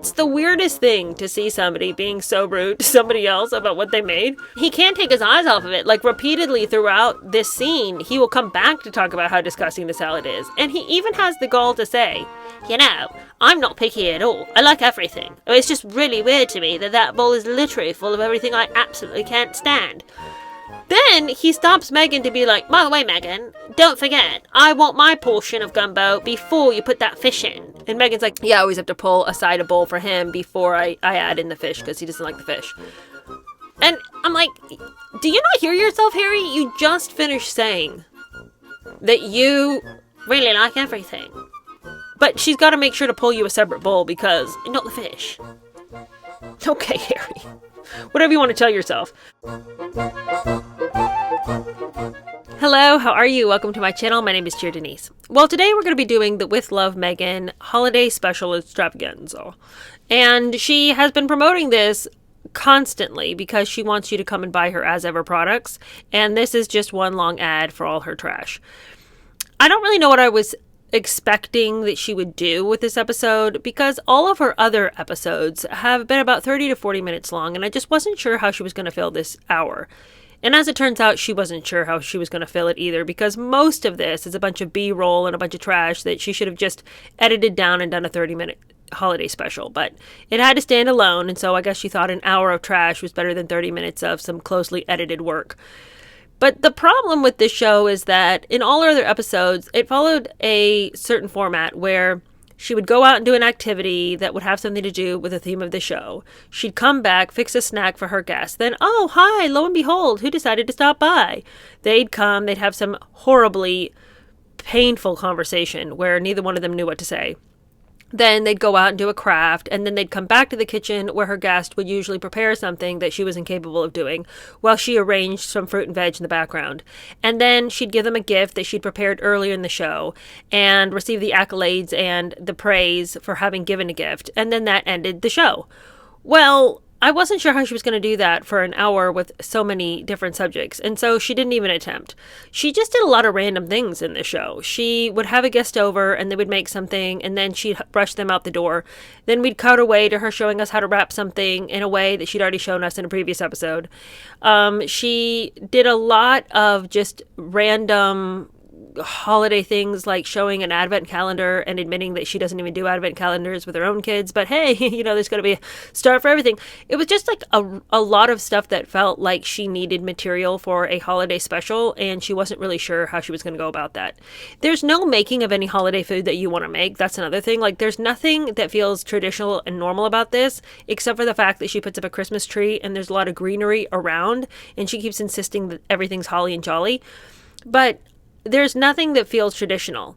It's the weirdest thing to see somebody being so rude to somebody else about what they made. He can't take his eyes off of it. Like, repeatedly throughout this scene, he will come back to talk about how disgusting the salad is. And he even has the gall to say, you know, I'm not picky at all. I like everything. It's just really weird to me that bowl is literally full of everything I absolutely can't stand. Then he stops Megan to be like, by the way, Megan, don't forget, I want my portion of gumbo before you put that fish in. And Megan's like, yeah, I always have to pull aside a bowl for him before I add in the fish because he doesn't like the fish. And I'm like, do you not hear yourself, Harry? You just finished saying that you really like everything. But she's got to make sure to pull you a separate bowl because, not the fish. Okay, Harry. Whatever you want to tell yourself. Hello, how are you? Welcome to my channel. My name is Cheer Denise. Well, today we're going to be doing the With Love Megan Holiday Special Extravaganza. And she has been promoting this constantly because she wants you to come and buy her As Ever products. And this is just one long ad for all her trash. I don't really know what I was expecting that she would do with this episode because all of her other episodes have been about 30 to 40 minutes long, and I just wasn't sure how she was going to fill this hour. And as it turns out, she wasn't sure how she was going to fill it either, because most of this is a bunch of B-roll and a bunch of trash that she should have just edited down and done a 30-minute holiday special. But it had to stand alone, and so I guess she thought an hour of trash was better than 30 minutes of some closely edited work. But the problem with this show is that in all her other episodes, it followed a certain format where she would go out and do an activity that would have something to do with the theme of the show. She'd come back, fix a snack for her guests. Then, oh, hi, lo and behold, who decided to stop by? They'd come, they'd have some horribly painful conversation where neither one of them knew what to say. Then they'd go out and do a craft, and then they'd come back to the kitchen where her guest would usually prepare something that she was incapable of doing while she arranged some fruit and veg in the background. And then she'd give them a gift that she'd prepared earlier in the show and receive the accolades and the praise for having given a gift. And then that ended the show. Well, I wasn't sure how she was going to do that for an hour with so many different subjects, and so she didn't even attempt. She just did a lot of random things in this show. She would have a guest over, and they would make something, and then she'd brush them out the door. Then we'd cut away to her showing us how to wrap something in a way that she'd already shown us in a previous episode. She did a lot of just random holiday things like showing an advent calendar and admitting that she doesn't even do advent calendars with her own kids, but hey, there's going to be a start for everything. It was just like a lot of stuff that felt like she needed material for a holiday special, and she wasn't really sure how she was going to go about that. There's no making of any holiday food that you want to make. That's another thing. Like, there's nothing that feels traditional and normal about this, except for the fact that she puts up a Christmas tree and there's a lot of greenery around, and she keeps insisting that everything's holly and jolly. But there's nothing that feels traditional,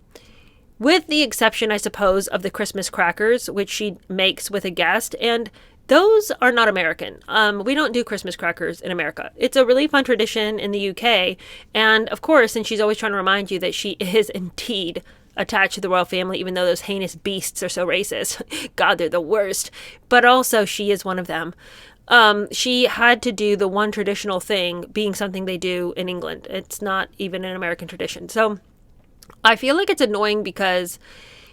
with the exception, I suppose, of the Christmas crackers, which she makes with a guest, and those are not American. We don't do Christmas crackers in America. It's a really fun tradition in the UK, and of course, and she's always trying to remind you that she is indeed attached to the royal family, even though those heinous beasts are so racist. God, they're the worst. But also, she is one of them. She had to do the one traditional thing being something they do in England. It's not even an American tradition. So I feel like it's annoying because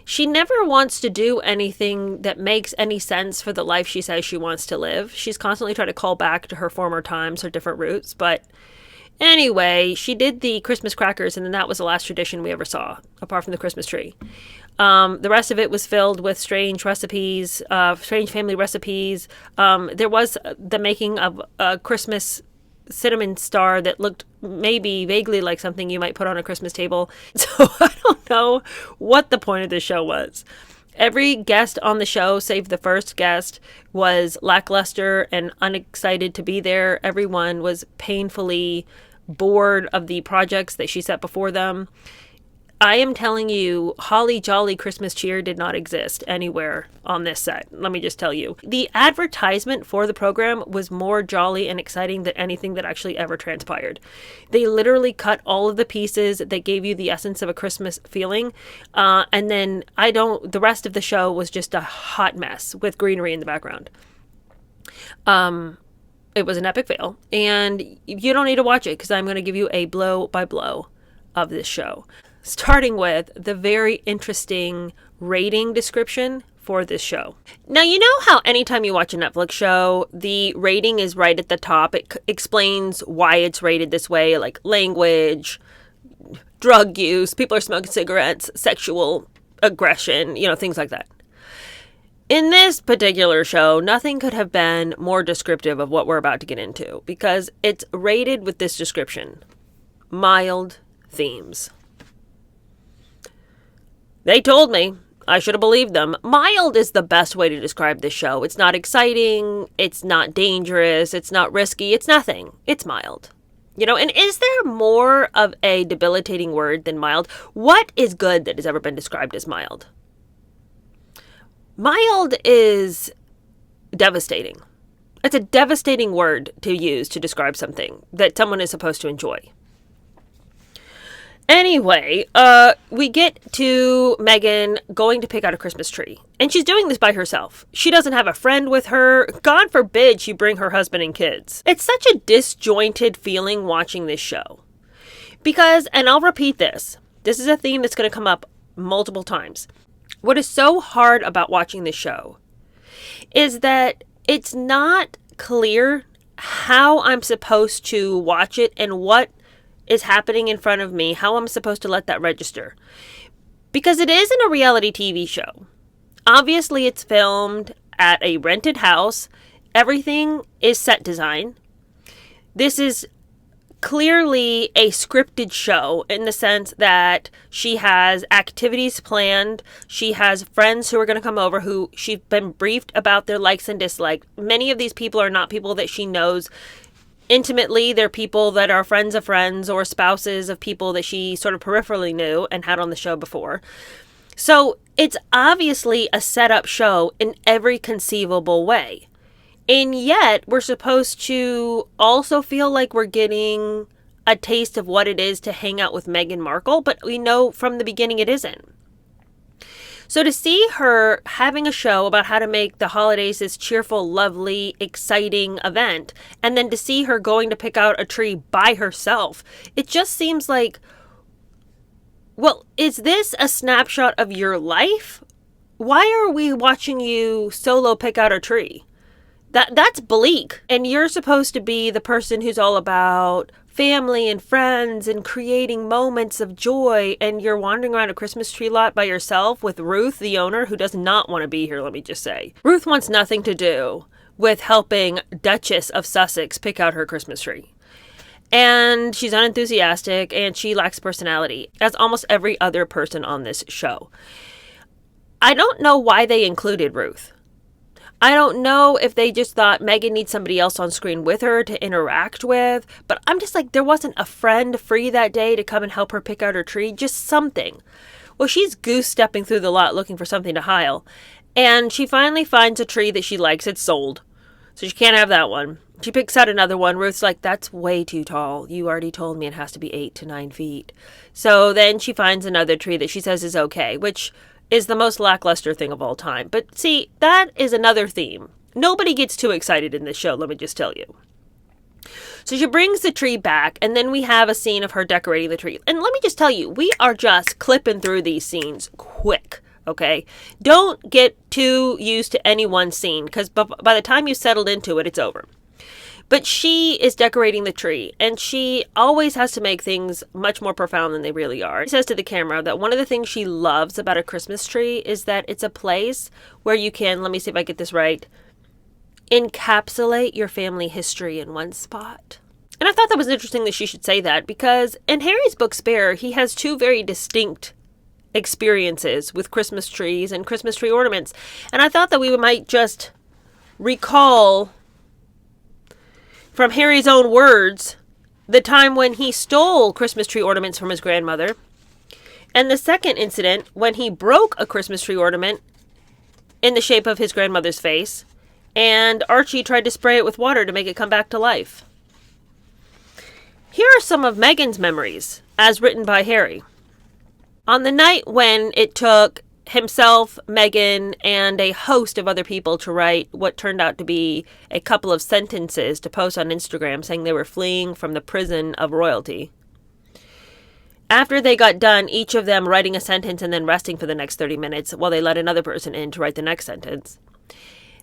she never wants to do anything that makes any sense for the life she says she wants to live. She's constantly trying to call back to her former times, her different roots. But anyway, she did the Christmas crackers, and then that was the last tradition we ever saw, apart from the Christmas tree. The rest of it was filled with strange recipes, strange family recipes. There was the making of a Christmas cinnamon star that looked maybe vaguely like something you might put on a Christmas table. So I don't know what the point of this show was. Every guest on the show, save the first guest, was lackluster and unexcited to be there. Everyone was painfully bored of the projects that she set before them. I am telling you, holly jolly Christmas cheer did not exist anywhere on this set. Let me just tell you. The advertisement for the program was more jolly and exciting than anything that actually ever transpired. They literally cut all of the pieces that gave you the essence of a Christmas feeling. And then the rest of the show was just a hot mess with greenery in the background. It was an epic fail. And you don't need to watch it because I'm going to give you a blow by blow of this show. Starting with the very interesting rating description for this show. Now, you know how anytime you watch a Netflix show, the rating is right at the top. It explains why it's rated this way, like language, drug use, people are smoking cigarettes, sexual aggression, things like that. In this particular show, nothing could have been more descriptive of what we're about to get into, because it's rated with this description: mild themes. They told me. I should have believed them. Mild is the best way to describe this show. It's not exciting. It's not dangerous. It's not risky. It's nothing. It's mild. And is there more of a debilitating word than mild? What is good that has ever been described as mild? Mild is devastating. It's a devastating word to use to describe something that someone is supposed to enjoy. Anyway, we get to Megan going to pick out a Christmas tree. And she's doing this by herself. She doesn't have a friend with her. God forbid she bring her husband and kids. It's such a disjointed feeling watching this show. Because, and I'll repeat this is a theme that's going to come up multiple times. What is so hard about watching this show is that it's not clear how I'm supposed to watch it and what is happening in front of me, how I'm supposed to let that register. Because it isn't a reality TV show. Obviously, it's filmed at a rented house. Everything is set design. This is clearly a scripted show in the sense that she has activities planned. She has friends who are going to come over who she's been briefed about their likes and dislikes. Many of these people are not people that she knows intimately. They're people that are friends of friends or spouses of people that she sort of peripherally knew and had on the show before. So it's obviously a setup show in every conceivable way. And yet we're supposed to also feel like we're getting a taste of what it is to hang out with Meghan Markle, but we know from the beginning it isn't. So to see her having a show about how to make the holidays this cheerful, lovely, exciting event, and then to see her going to pick out a tree by herself, it just seems like, well, is this a snapshot of your life? Why are we watching you solo pick out a tree? That's bleak. And you're supposed to be the person who's all about family and friends and creating moments of joy, and you're wandering around a Christmas tree lot by yourself with Ruth, the owner, who does not want to be here, let me just say. Ruth wants nothing to do with helping Duchess of Sussex pick out her Christmas tree. And she's unenthusiastic and she lacks personality, as almost every other person on this show. I don't know why they included Ruth. I don't know if they just thought Meghan needs somebody else on screen with her to interact with, but I'm just like, there wasn't a friend free that day to come and help her pick out her tree, just something. Well, she's goose-stepping through the lot looking for something to heil, and she finally finds a tree that she likes. It's sold, so she can't have that one. She picks out another one. Ruth's like, that's way too tall. You already told me it has to be 8 to 9 feet. So then she finds another tree that she says is okay, which is the most lackluster thing of all time. But see, that is another theme. Nobody gets too excited in this show, let me just tell you. So she brings the tree back, and then we have a scene of her decorating the tree. And let me just tell you, we are just clipping through these scenes quick, okay? Don't get too used to any one scene, because by the time you settled into it, it's over. But she is decorating the tree, and she always has to make things much more profound than they really are. She says to the camera that one of the things she loves about a Christmas tree is that it's a place where you can, let me see if I get this right, encapsulate your family history in one spot. And I thought that was interesting that she should say that, because in Harry's book Spare, he has 2 very distinct experiences with Christmas trees and Christmas tree ornaments. And I thought that we might just recall, from Harry's own words, the time when he stole Christmas tree ornaments from his grandmother, and the second incident when he broke a Christmas tree ornament in the shape of his grandmother's face, and Archie tried to spray it with water to make it come back to life. Here are some of Meghan's memories, as written by Harry. On the night when it took himself, Meghan, and a host of other people to write what turned out to be a couple of sentences to post on Instagram saying they were fleeing from the prison of royalty. After they got done, each of them writing a sentence and then resting for the next 30 minutes while they let another person in to write the next sentence,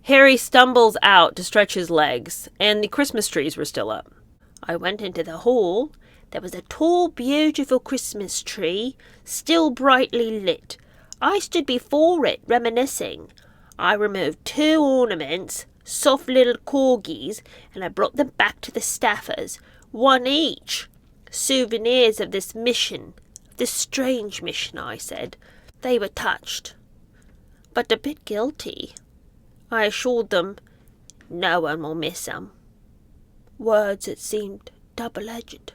Harry stumbles out to stretch his legs, and the Christmas trees were still up. I went into the hall. There was a tall, beautiful Christmas tree, still brightly lit. I stood before it, reminiscing. I removed 2 ornaments, soft little corgis, and I brought them back to the staffers, 1 each. Souvenirs of this mission, this strange mission, I said. They were touched, but a bit guilty. I assured them, no one will miss them. Words that seemed double-edged.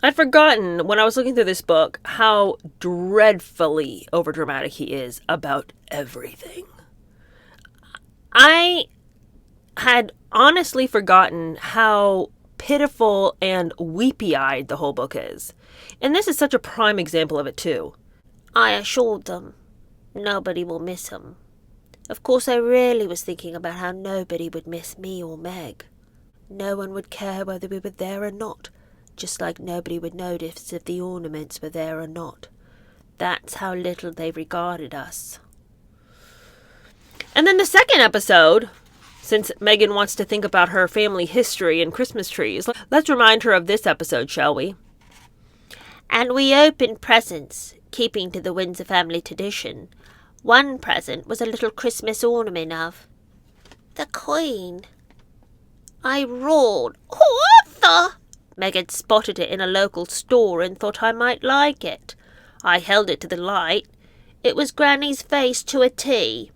I'd forgotten, when I was looking through this book, how dreadfully overdramatic he is about everything. I had honestly forgotten how pitiful and weepy-eyed the whole book is. And this is such a prime example of it, too. I assured them, nobody will miss him. Of course, I really was thinking about how nobody would miss me or Meg. No one would care whether we were there or not, just like nobody would notice if the ornaments were there or not. That's how little they regarded us. And then the second episode, since Megan wants to think about her family history and Christmas trees, let's remind her of this episode, shall we? And we opened presents, keeping to the Windsor family tradition. One present was a little Christmas ornament of the Queen. I roared, "What the?" Megan spotted it in a local store and thought I might like it. I held it to the light. It was Granny's face to a T.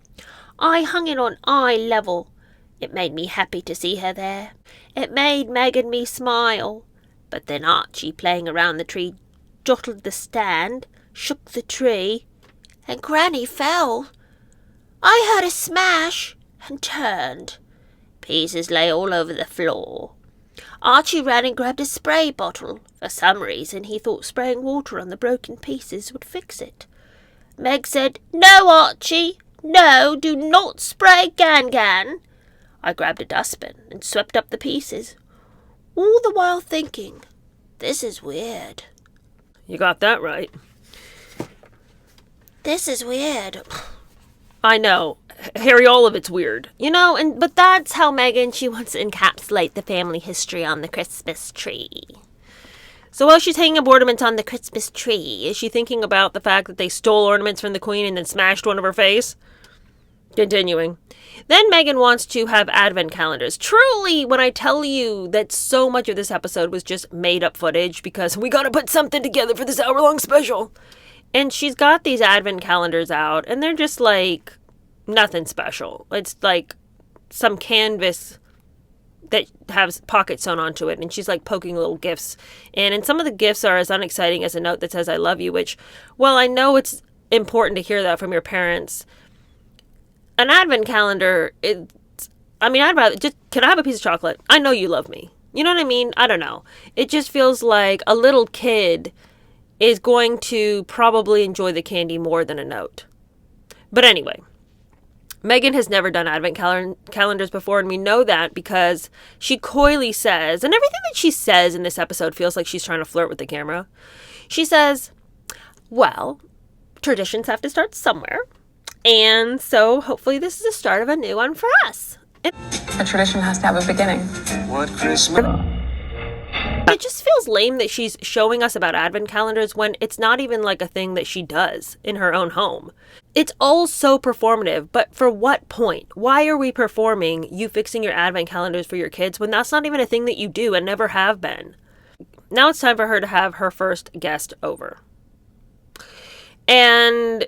I hung it on eye level. It made me happy to see her there. It made Meg and me smile. But then Archie, playing around the tree, jottled the stand, shook the tree, and Granny fell. I heard a smash and turned. Pieces lay all over the floor. Archie ran and grabbed a spray bottle. For some reason he thought spraying water on the broken pieces would fix it. Meg said, "No, Archie, no, do not spray Gan-Gan." I grabbed a dustbin and swept up the pieces, all the while thinking, this is weird. You got that right. This is weird. I know. Harry, all of it's weird. But that's how Megan, she wants to encapsulate the family history on the Christmas tree. So while she's hanging up ornaments on the Christmas tree, is she thinking about the fact that they stole ornaments from the Queen and then smashed one of her face? Continuing. Then Megan wants to have advent calendars. Truly, when I tell you that so much of this episode was just made-up footage because we gotta put something together for this hour-long special. And she's got these advent calendars out, and they're just like nothing special. It's like some canvas that has pockets sewn onto it, and she's like poking little gifts. And some of the gifts are as unexciting as a note that says "I love you," which, well, I know it's important to hear that from your parents. An advent calendar, I'd rather just, can I have a piece of chocolate? I know you love me. You know what I mean? I don't know. It just feels like a little kid is going to probably enjoy the candy more than a note. But anyway, Megan has never done advent calendars before, and we know that because she coyly says, and everything that she says in this episode feels like she's trying to flirt with the camera. She says, well, traditions have to start somewhere. And so hopefully this is the start of a new one for us. A tradition has to have a beginning. What Christmas? It just feels lame that she's showing us about advent calendars when it's not even like a thing that she does in her own home. It's all so performative, but for what point? Why are we performing you fixing your advent calendars for your kids when that's not even a thing that you do and never have been? Now it's time for her to have her first guest over. And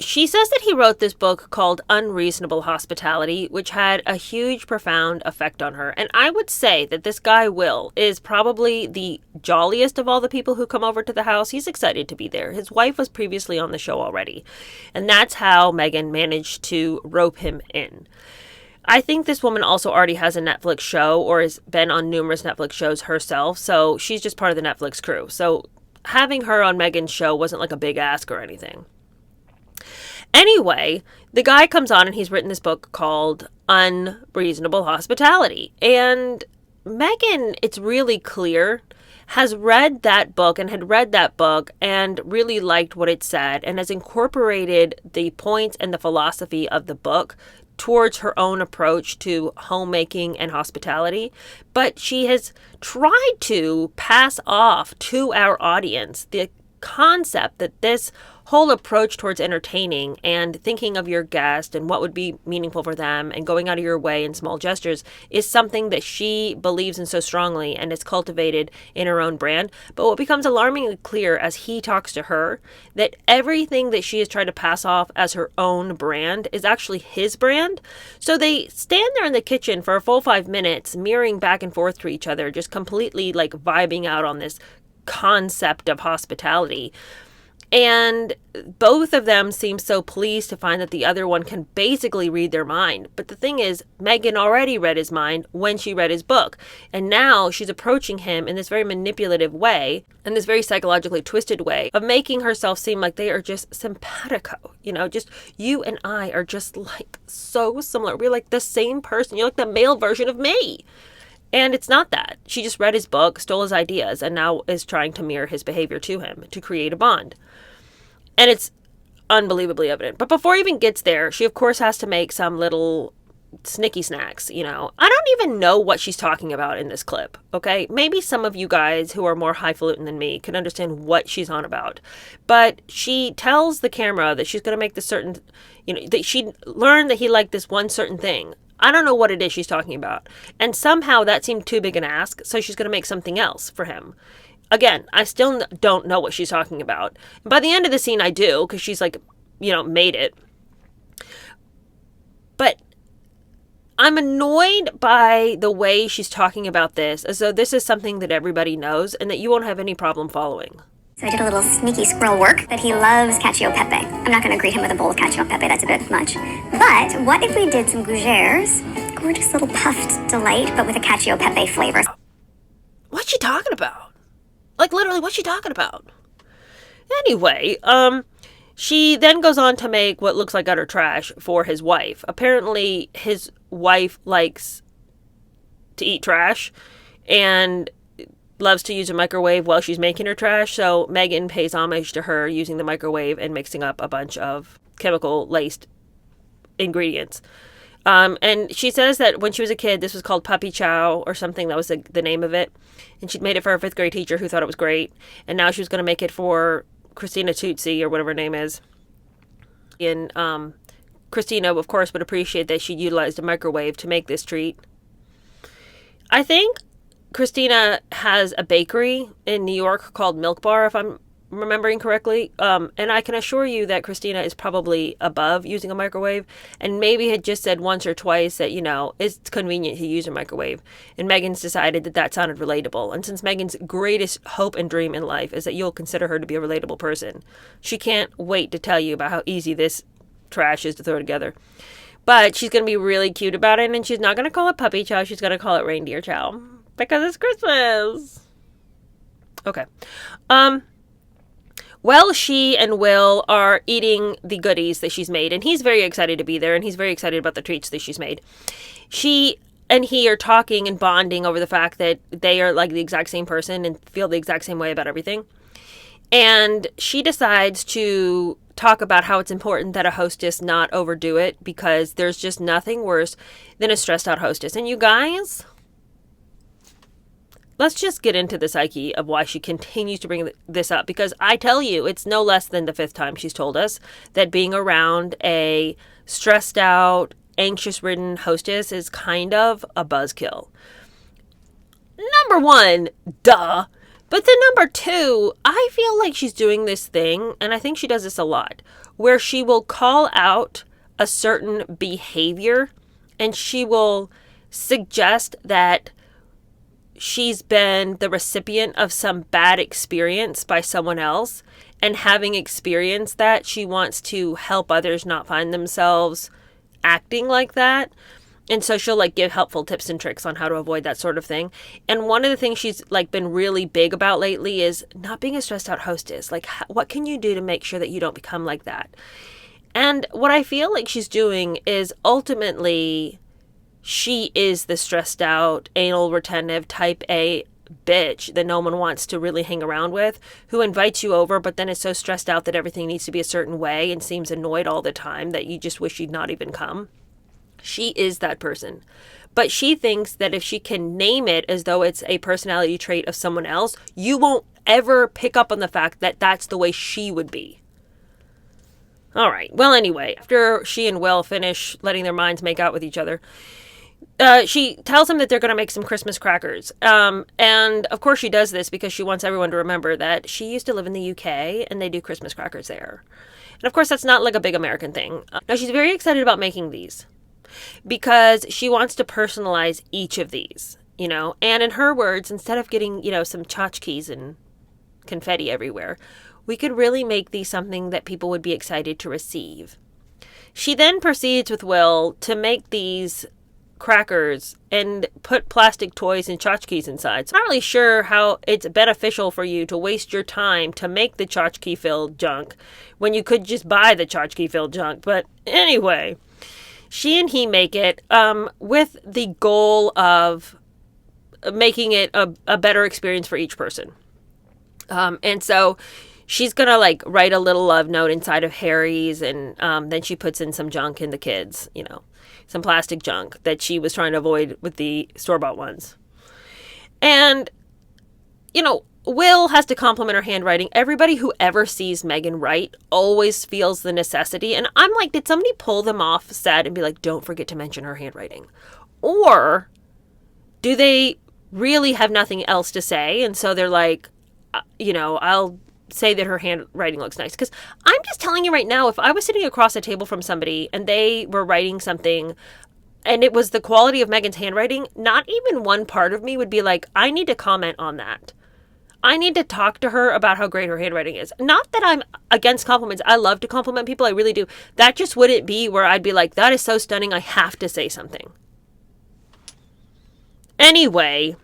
she says that he wrote this book called Unreasonable Hospitality, which had a huge, profound effect on her. And I would say that this guy, Will, is probably the jolliest of all the people who come over to the house. He's excited to be there. His wife was previously on the show already. And that's how Megan managed to rope him in. I think this woman also already has a Netflix show or has been on numerous Netflix shows herself. So she's just part of the Netflix crew. So having her on Megan's show wasn't like a big ask or anything. Anyway, the guy comes on and he's written this book called Unreasonable Hospitality. And Megan, it's really clear, has read that book and had read that book and really liked what it said and has incorporated the points and the philosophy of the book towards her own approach to homemaking and hospitality. But she has tried to pass off to our audience the concept that this whole approach towards entertaining and thinking of your guest and what would be meaningful for them and going out of your way in small gestures is something that she believes in so strongly and has cultivated in her own brand. But what becomes alarmingly clear as he talks to her, that everything that she has tried to pass off as her own brand is actually his brand. So they stand there in the kitchen for a full 5 minutes, mirroring back and forth to each other, just completely like vibing out on this concept of hospitality. And both of them seem so pleased to find that the other one can basically read their mind. But the thing is, Megan already read his mind when she read his book. And now she's approaching him in this very manipulative way, and this very psychologically twisted way of making herself seem like they are just simpatico. You know, just you and I are just like so similar. We're like the same person. You're like the male version of me. And it's not that. She just read his book, stole his ideas, and now is trying to mirror his behavior to him to create a bond. And it's unbelievably evident. But before he even gets there, she, of course, has to make some little snicky snacks, you know. I don't even know what she's talking about in this clip, okay? Maybe some of you guys who are more highfalutin than me can understand what she's on about. But she tells the camera that she's going to make this certain, you know, that she learned that he liked this one certain thing. I don't know what it is she's talking about. And somehow that seemed too big an ask, so she's going to make something else for him. Again, I still don't know what she's talking about. By the end of the scene, I do, because she's like, you know, made it. But I'm annoyed by the way she's talking about this, as though this is something that everybody knows and that you won't have any problem following. So I did a little sneaky squirrel work, but he loves cacio e pepe. I'm not going to greet him with a bowl of cacio e pepe, that's a bit much. But what if we did some gougères? Gorgeous little puffed delight, but with a cacio e pepe flavor. What's she talking about? Like, literally, what's she talking about? Anyway, she then goes on to make what looks like utter trash for his wife. Apparently, his wife likes to eat trash and loves to use a microwave while she's making her trash. So Megan pays homage to her using the microwave and mixing up a bunch of chemical-laced ingredients. And she says that when she was a kid, this was called puppy chow or something. That was the name of it. And she'd made it for her 5th grade teacher who thought it was great. And now she was going to make it for Christina Tootsie or whatever her name is. And Christina, of course, would appreciate that she utilized a microwave to make this treat. I think Christina has a bakery in New York called Milk Bar, if I'm remembering correctly. And I can assure you that Christina is probably above using a microwave and maybe had just said once or twice that, you know, it's convenient to use a microwave. And Megan's decided that that sounded relatable. And since Megan's greatest hope and dream in life is that you'll consider her to be a relatable person, she can't wait to tell you about how easy this trash is to throw together. But she's going to be really cute about it, and she's not going to call it puppy chow. She's going to call it reindeer chow because it's Christmas. Okay. Well, she and Will are eating the goodies that she's made, and he's very excited to be there, and he's very excited about the treats that she's made. She and he are talking and bonding over the fact that they are like the exact same person and feel the exact same way about everything. And she decides to talk about how it's important that a hostess not overdo it because there's just nothing worse than a stressed out hostess. And you guys, let's just get into the psyche of why she continues to bring this up, because I tell you, it's no less than the 5th time she's told us that being around a stressed out, anxious-ridden hostess is kind of a buzzkill. Number one, duh. But then number two, I feel like she's doing this thing, and I think she does this a lot, where she will call out a certain behavior and she will suggest that she's been the recipient of some bad experience by someone else, and having experienced that, she wants to help others not find themselves acting like that. And so she'll like give helpful tips and tricks on how to avoid that sort of thing. And one of the things she's like been really big about lately is not being a stressed out hostess. Like, what can you do to make sure that you don't become like that? And what I feel like she's doing is ultimately she is the stressed out, anal retentive, type A bitch that no one wants to really hang around with, who invites you over but then is so stressed out that everything needs to be a certain way and seems annoyed all the time that you just wish you'd not even come. She is that person. But she thinks that if she can name it as though it's a personality trait of someone else, you won't ever pick up on the fact that that's the way she would be. All right. Well, anyway, after she and Will finish letting their minds make out with each other, she tells him that they're going to make some Christmas crackers. And of course she does this because she wants everyone to remember that she used to live in the UK and they do Christmas crackers there. And of course that's not like a big American thing. Now she's very excited about making these because she wants to personalize each of these, you know, and in her words, instead of getting, you know, some tchotchkes and confetti everywhere, we could really make these something that people would be excited to receive. She then proceeds with Will to make these crackers and put plastic toys and tchotchkes inside. So I'm not really sure how it's beneficial for you to waste your time to make the tchotchke filled junk when you could just buy the tchotchke filled junk. But anyway, she and he make it with the goal of making it a better experience for each person. And so she's going to like write a little love note inside of Harry's, and then she puts in some junk in the kids, you know, some plastic junk that she was trying to avoid with the store-bought ones. And, you know, Will has to compliment her handwriting. Everybody who ever sees Megan write always feels the necessity. And I'm like, did somebody pull them off set and be like, don't forget to mention her handwriting? Or do they really have nothing else to say? And so they're like, you know, I'll say that her handwriting looks nice. Because I'm just telling you right now, if I was sitting across a table from somebody and they were writing something and it was the quality of Megan's handwriting, not even one part of me would be like, I need to comment on that. I need to talk to her about how great her handwriting is. Not that I'm against compliments. I love to compliment people. I really do. That just wouldn't be where I'd be like, that is so stunning. I have to say something. Anyway,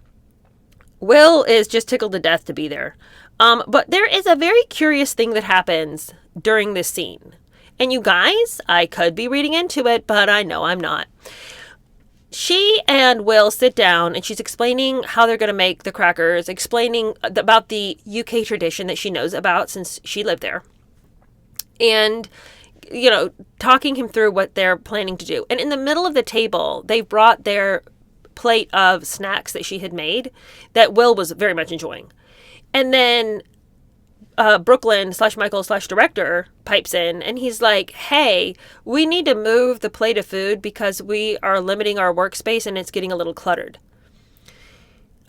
Will is just tickled to death to be there. But there is a very curious thing that happens during this scene. And you guys, I could be reading into it, but I know I'm not. She and Will sit down and she's explaining how they're going to make the crackers, explaining about the UK tradition that she knows about since she lived there. And, you know, talking him through what they're planning to do. And in the middle of the table, they brought their plate of snacks that she had made that Will was very much enjoying. And then Brooklyn / Michael / director pipes in and he's like, hey, we need to move the plate of food because we are limiting our workspace and it's getting a little cluttered.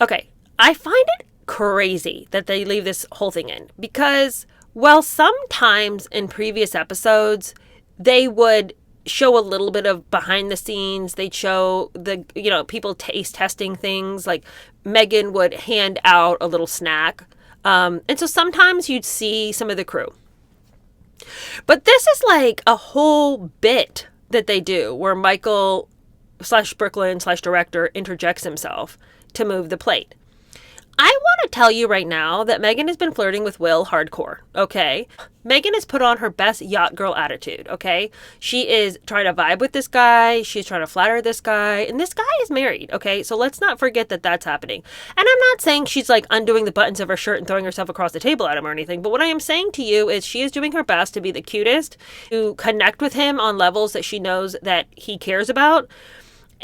Okay, I find it crazy that they leave this whole thing in because, well, sometimes in previous episodes, they would show a little bit of behind the scenes. They'd show the, you know, people taste testing things. Like Megan would hand out a little snack. And so sometimes you'd see some of the crew. But this is like a whole bit that they do where Michael / Brooklyn / director interjects himself to move the plate. I want to tell you right now that Megan has been flirting with Will hardcore, okay? Megan has put on her best yacht girl attitude, okay? She is trying to vibe with this guy. She's trying to flatter this guy. And this guy is married, okay? So let's not forget that that's happening. And I'm not saying she's like undoing the buttons of her shirt and throwing herself across the table at him or anything. But what I am saying to you is she is doing her best to be the cutest, to connect with him on levels that she knows that he cares about.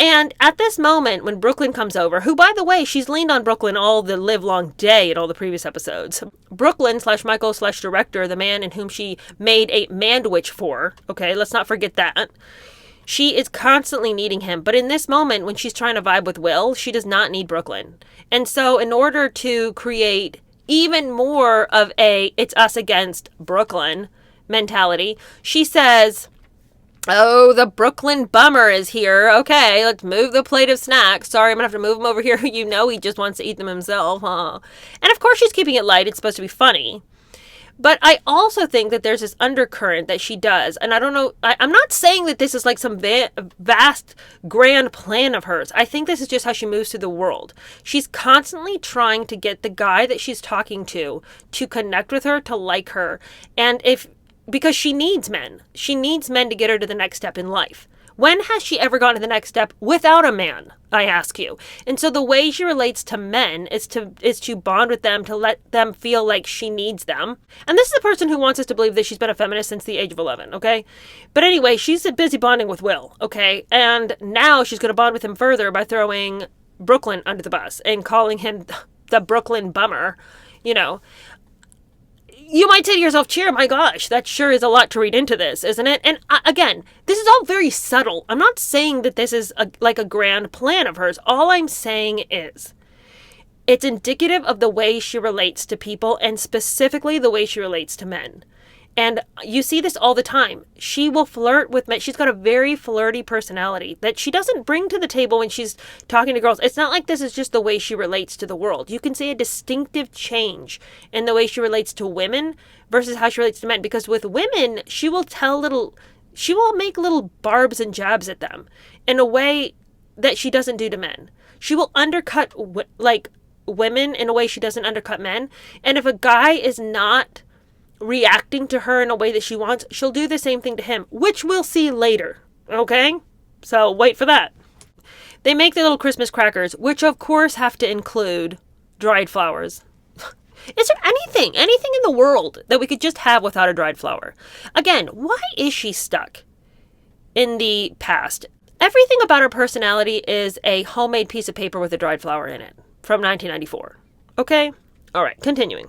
And at this moment, when Brooklyn comes over, who, by the way, she's leaned on Brooklyn all the live long day in all the previous episodes. Brooklyn / Michael / director, the man in whom she made a mandwich for, okay, let's not forget that. She is constantly needing him. But in this moment, when she's trying to vibe with Will, she does not need Brooklyn. And so in order to create even more of a it's us against Brooklyn mentality, she says, oh, the Brooklyn bummer is here. Okay, let's move the plate of snacks. Sorry, I'm going to have to move him over here. You know he just wants to eat them himself, huh? And of course she's keeping it light. It's supposed to be funny. But I also think that there's this undercurrent that she does. And I don't know, I'm not saying that this is like some vast, grand plan of hers. I think this is just how she moves through the world. She's constantly trying to get the guy that she's talking to connect with her, to like her. And because she needs men. She needs men to get her to the next step in life. When has she ever gone to the next step without a man, I ask you? And so the way she relates to men is to bond with them, to let them feel like she needs them. And this is a person who wants us to believe that she's been a feminist since the age of 11, okay? But anyway, she's busy bonding with Will, okay? And now she's going to bond with him further by throwing Brooklyn under the bus and calling him the Brooklyn bummer, you know. You might say to yourself, Cheer, my gosh, that sure is a lot to read into this, isn't it? And again, this is all very subtle. I'm not saying that this is like a grand plan of hers. All I'm saying is it's indicative of the way she relates to people, and specifically the way she relates to men. And you see this all the time. She will flirt with men. She's got a very flirty personality that she doesn't bring to the table when she's talking to girls. It's not like this is just the way she relates to the world. You can see a distinctive change in the way she relates to women versus how she relates to men. Because with women, she will make little barbs and jabs at them in a way that she doesn't do to men. She will undercut women in a way she doesn't undercut men. And if a guy is not reacting to her in a way that she wants, she'll do the same thing to him, which we'll see later, okay? So wait for that. They make the little Christmas crackers, which of course have to include dried flowers. Is there anything in the world that we could just have without a dried flower? Again, why is she stuck in the past? Everything about her personality is a homemade piece of paper with a dried flower in it from 1994, okay? All right, continuing.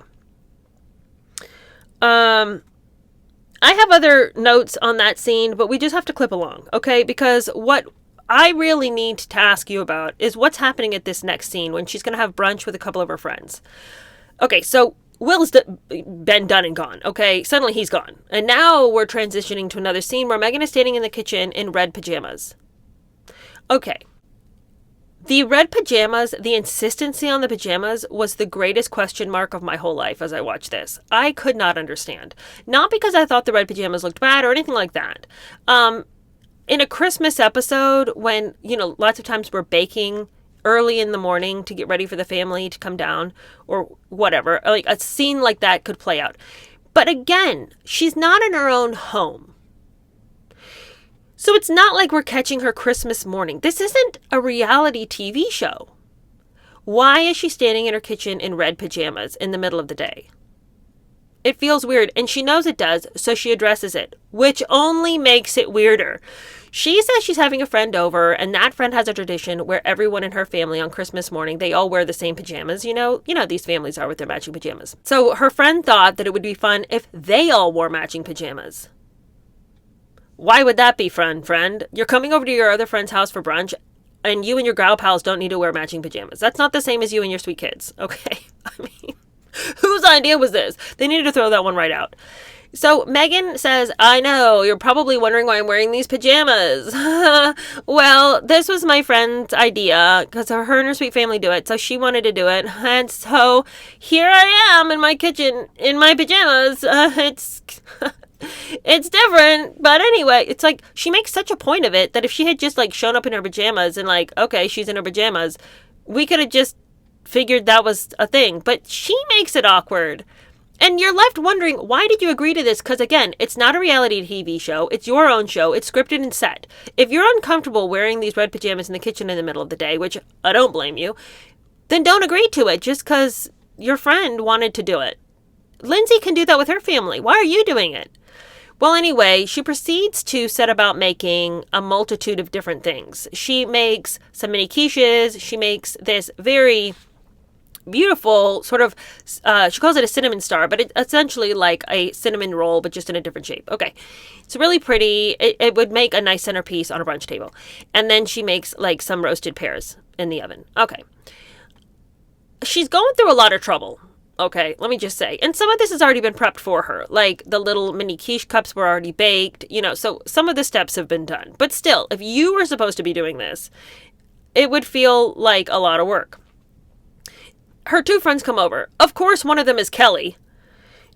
I have other notes on that scene, but we just have to clip along, okay? Because what I really need to ask you about is what's happening at this next scene when she's going to have brunch with a couple of her friends. Okay, so Will's been done and gone, okay? Suddenly he's gone. And now we're transitioning to another scene where Megan is standing in the kitchen in red pajamas. Okay. The red pajamas, the insistency on the pajamas was the greatest question mark of my whole life as I watched this. I could not understand. Not because I thought the red pajamas looked bad or anything like that. In a Christmas episode when, lots of times we're baking early in the morning to get ready for the family to come down or whatever, like a scene like that could play out. But again, she's not in her own home. So it's not like we're catching her Christmas morning. This isn't a reality TV show. Why is she standing in her kitchen in red pajamas in the middle of the day? It feels weird, and she knows it does, so she addresses it, which only makes it weirder. She says she's having a friend over, and that friend has a tradition where everyone in her family on Christmas morning, they all wear the same pajamas. You know these families are with their matching pajamas. So her friend thought that it would be fun if they all wore matching pajamas. Why would that be, friend? You're coming over to your other friend's house for brunch, and you and your gal pals don't need to wear matching pajamas. That's not the same as you and your sweet kids, okay? I mean, whose idea was this? They needed to throw that one right out. So Megan says, I know, you're probably wondering why I'm wearing these pajamas. Well, this was my friend's idea because her and her sweet family do it. So she wanted to do it. And so here I am in my kitchen in my pajamas. It's different, but anyway, it's like she makes such a point of it that if she had just shown up in her pajamas and okay, she's in her pajamas, we could have just figured that was a thing. But she makes it awkward. And you're left wondering, why did you agree to this? Because again, it's not a reality TV show. It's your own show. It's scripted and set. If you're uncomfortable wearing these red pajamas in the kitchen in the middle of the day, which I don't blame you, then don't agree to it just because your friend wanted to do it. Lindsay can do that with her family. Why are you doing it? Well, anyway, she proceeds to set about making a multitude of different things. She makes some mini quiches. She makes this very beautiful sort of, she calls it a cinnamon star, but it's essentially like a cinnamon roll, but just in a different shape. Okay. It's really pretty. It would make a nice centerpiece on a brunch table. And then she makes some roasted pears in the oven. Okay. She's going through a lot of trouble. Okay, let me just say. And some of this has already been prepped for her. The little mini quiche cups were already baked, so some of the steps have been done. But still, if you were supposed to be doing this, it would feel like a lot of work. Her two friends come over. Of course, one of them is Kelly.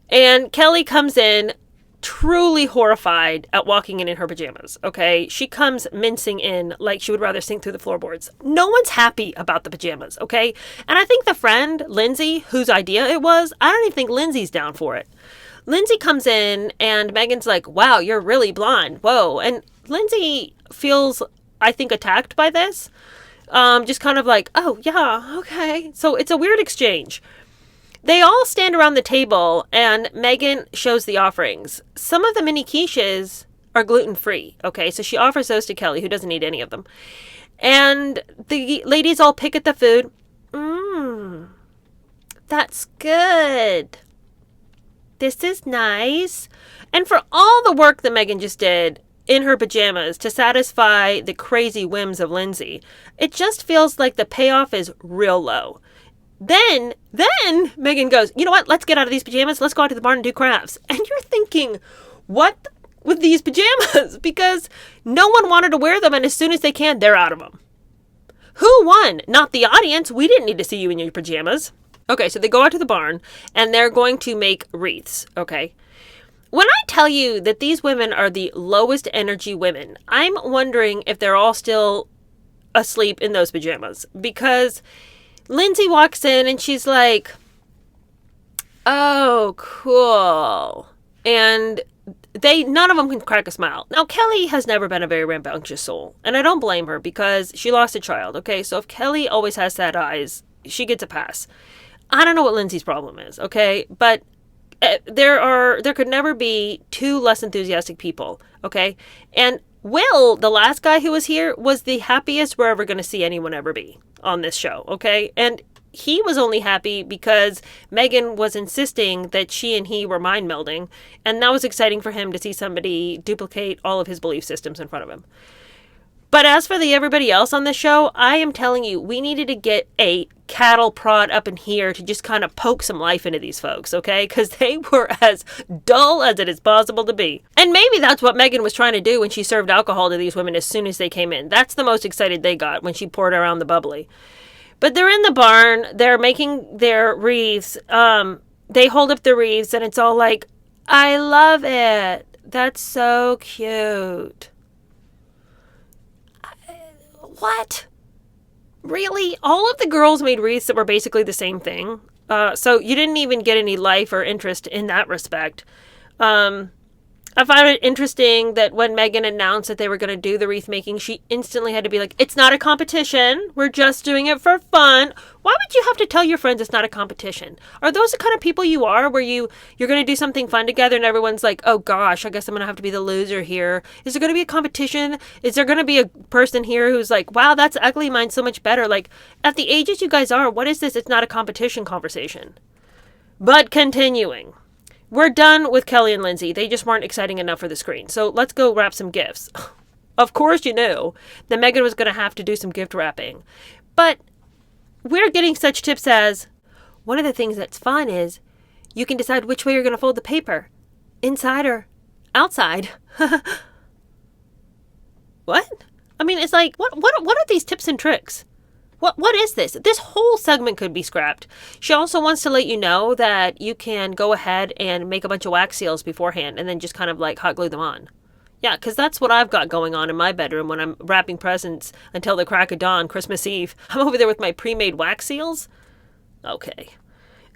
And Kelly comes in truly horrified at walking in her pajamas, okay? She comes mincing in like she would rather sink through the floorboards. No one's happy about the pajamas, okay? And I think the friend, Lindsay, whose idea it was, I don't even think Lindsay's down for it. Lindsay comes in and Megan's like, wow, you're really blonde. Whoa. And Lindsay feels, I think, attacked by this. Just kind of like, oh, yeah, okay. So it's a weird exchange. They all stand around the table, and Megan shows the offerings. Some of the mini quiches are gluten-free, okay? So she offers those to Kelly, who doesn't eat any of them. And the ladies all pick at the food. That's good. This is nice. And for all the work that Megan just did in her pajamas to satisfy the crazy whims of Lindsay, it just feels like the payoff is real low. Then Megan goes, you know what? Let's get out of these pajamas. Let's go out to the barn and do crafts. And you're thinking, what with these pajamas? Because no one wanted to wear them, and as soon as they can, they're out of them. Who won? Not the audience. We didn't need to see you in your pajamas. Okay, so they go out to the barn, and they're going to make wreaths, okay? When I tell you that these women are the lowest energy women, I'm wondering if they're all still asleep in those pajamas. Because Lindsay walks in and she's like, oh, cool. And none of them can crack a smile. Now, Kelly has never been a very rambunctious soul. And I don't blame her because she lost a child, okay? So if Kelly always has sad eyes, she gets a pass. I don't know what Lindsay's problem is, okay? But there could never be two less enthusiastic people, okay? And Will, the last guy who was here, was the happiest we're ever going to see anyone ever be on this show, okay? And he was only happy because Megan was insisting that she and he were mind melding, and that was exciting for him to see somebody duplicate all of his belief systems in front of him. But as for everybody else on this show, I am telling you, we needed to get a cattle prod up in here to just kind of poke some life into these folks, okay? Because they were as dull as it is possible to be. And maybe that's what Megan was trying to do when she served alcohol to these women as soon as they came in. That's the most excited they got, when she poured around the bubbly. But they're in the barn, they're making their wreaths. They hold up the wreaths, and it's all like, I love it. That's so cute. What? Really? All of the girls made wreaths that were basically the same thing. So you didn't even get any life or interest in that respect. I found it interesting that when Megan announced that they were going to do the wreath making, she instantly had to be like, it's not a competition. We're just doing it for fun. Why would you have to tell your friends it's not a competition? Are those the kind of people you are, where you're going to do something fun together and everyone's like, oh gosh, I guess I'm going to have to be the loser here. Is there going to be a competition? Is there going to be a person here who's like, wow, that's ugly, mine's so much better? Like, at the ages you guys are, what is this? It's not a competition conversation. But continuing. We're done with Kelly and Lindsay. They just weren't exciting enough for the screen. So let's go wrap some gifts. Of course you knew that Megan was going to have to do some gift wrapping. But we're getting such tips as, one of the things that's fun is you can decide which way you're going to fold the paper. Inside or outside. What? I mean, it's like, what are these tips and tricks? What is this? This whole segment could be scrapped. She also wants to let you know that you can go ahead and make a bunch of wax seals beforehand and then just kind of like hot glue them on. Yeah, because that's what I've got going on in my bedroom when I'm wrapping presents until the crack of dawn, Christmas Eve. I'm over there with my pre-made wax seals. Okay.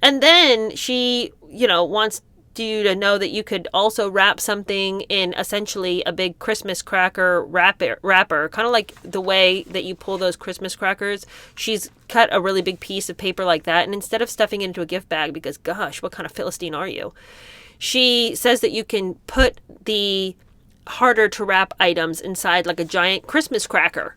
And then she, wants you to know that you could also wrap something in essentially a big Christmas cracker wrapper, kind of like the way that you pull those Christmas crackers. She's cut a really big piece of paper like that, and instead of stuffing it into a gift bag, because gosh, what kind of Philistine are you? She says that you can put the harder to wrap items inside like a giant Christmas cracker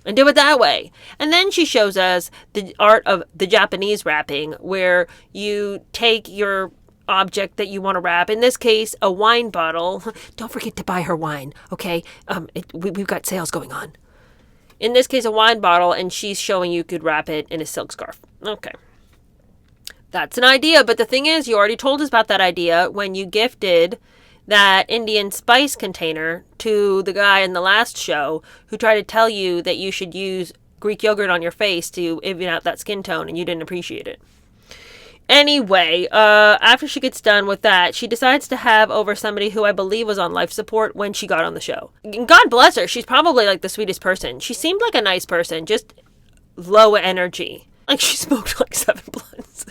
and do it that way. And then she shows us the art of the Japanese wrapping, where you take your object that you want to wrap, in this case a wine bottle. Don't forget to buy her wine, okay? We've got sales going on. In this case a wine bottle, and she's showing you could wrap it in a silk scarf. Okay, that's an idea, but the thing is, you already told us about that idea when you gifted that Indian spice container to the guy in the last show who tried to tell you that you should use Greek yogurt on your face to even out that skin tone, and you didn't appreciate it. Anyway, after she gets done with that, she decides to have over somebody who I believe was on life support when she got on the show. God bless her. She's probably like the sweetest person. She seemed like a nice person, just low energy. Like she smoked like 7 blunts.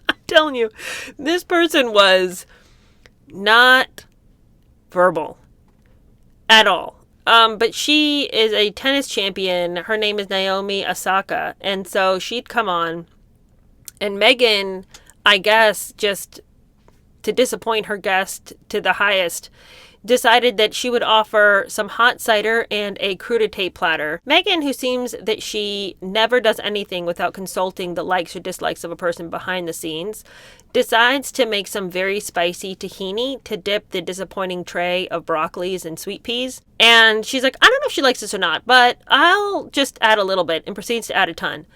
I'm telling you, this person was not verbal at all. But she is a tennis champion. Her name is Naomi Osaka. And so she'd come on. And Megan, I guess, just to disappoint her guest to the highest, decided that she would offer some hot cider and a crudité platter. Megan, who seems that she never does anything without consulting the likes or dislikes of a person behind the scenes, decides to make some very spicy tahini to dip the disappointing tray of broccolis and sweet peas. And she's like, I don't know if she likes this or not, but I'll just add a little bit, and proceeds to add a ton.